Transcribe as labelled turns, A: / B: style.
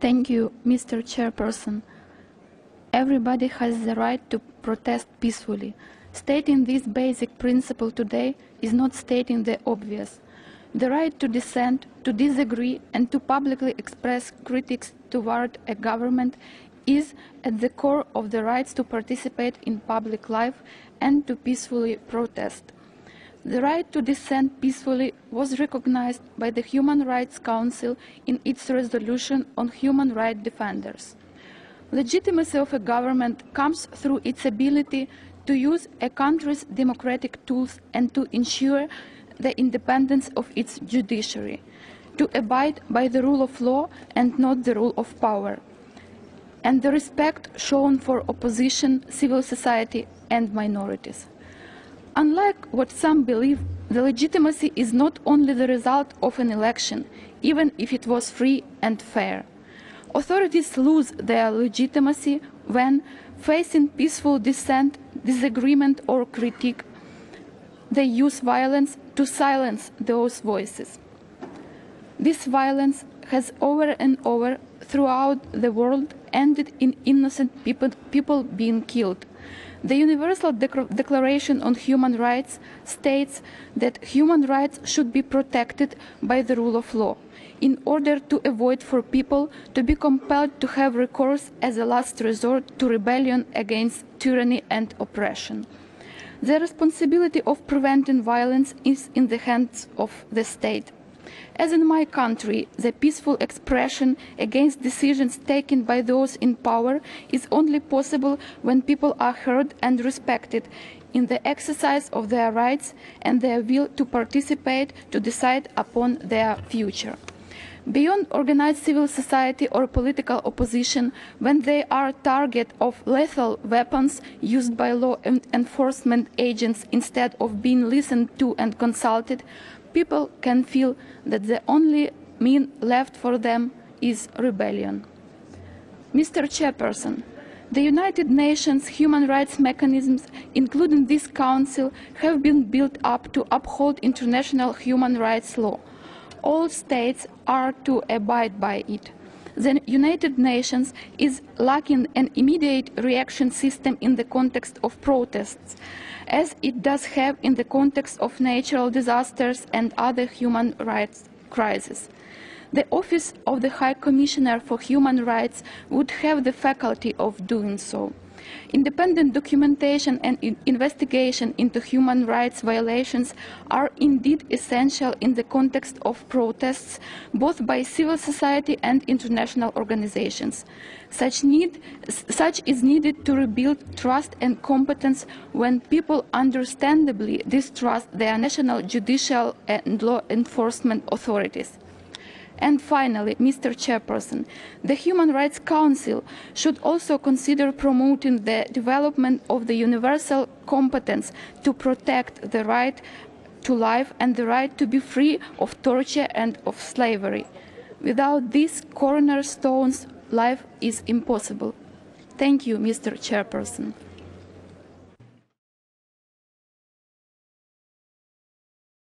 A: Thank you, Mr. Chairperson. Everybody has the right to protest peacefully. Stating this basic principle today is not stating the obvious. The right to dissent, to disagree, and to publicly express critiques toward a government is at the core of the rights to participate in public life and to peacefully protest. The right to dissent peacefully was recognized by the Human Rights Council in its resolution on human rights defenders. Legitimacy of a government comes through its ability to use a country's democratic tools and to ensure the independence of its judiciary, to abide by the rule of law and not the rule of power, and the respect shown for opposition, civil society, and minorities. Unlike what some believe, the legitimacy is not only the result of an election, even if it was free and fair. Authorities lose their legitimacy when, facing peaceful dissent, disagreement, or critique, they use violence to silence those voices. This violence has over and over throughout the world ended in innocent people being killed. The Universal Declaration on Human Rights states that human rights should be protected by the rule of law, in order to avoid for people to be compelled to have recourse as a last resort to rebellion against tyranny and oppression. The responsibility of preventing violence is in the hands of the state. As in my country, the peaceful expression against decisions taken by those in power is only possible when people are heard and respected in the exercise of their rights and their will to participate to decide upon their future. Beyond organized civil society or political opposition, when they are target of lethal weapons used by law enforcement agents instead of being listened to and consulted, people can feel that the only mean left for them is rebellion. Mr. Chairperson, the United Nations human rights mechanisms, including this Council, have been built up to uphold international human rights law. All states are to abide by it. The United Nations is lacking an immediate reaction system in the context of protests, as it does have in the context of natural disasters and other human rights crises. The Office of the High Commissioner for Human Rights would have the faculty of doing so. Independent documentation and investigation into human rights violations are indeed essential in the context of protests, both by civil society and international organizations. Such is needed to rebuild trust and competence when people understandably distrust their national judicial and law enforcement authorities. And finally, Mr. Chairperson, the Human Rights Council should also consider promoting the development of the universal competence to protect the right to life and the right to be free of torture and of slavery. Without these cornerstones, life is impossible. Thank you, Mr. Chairperson.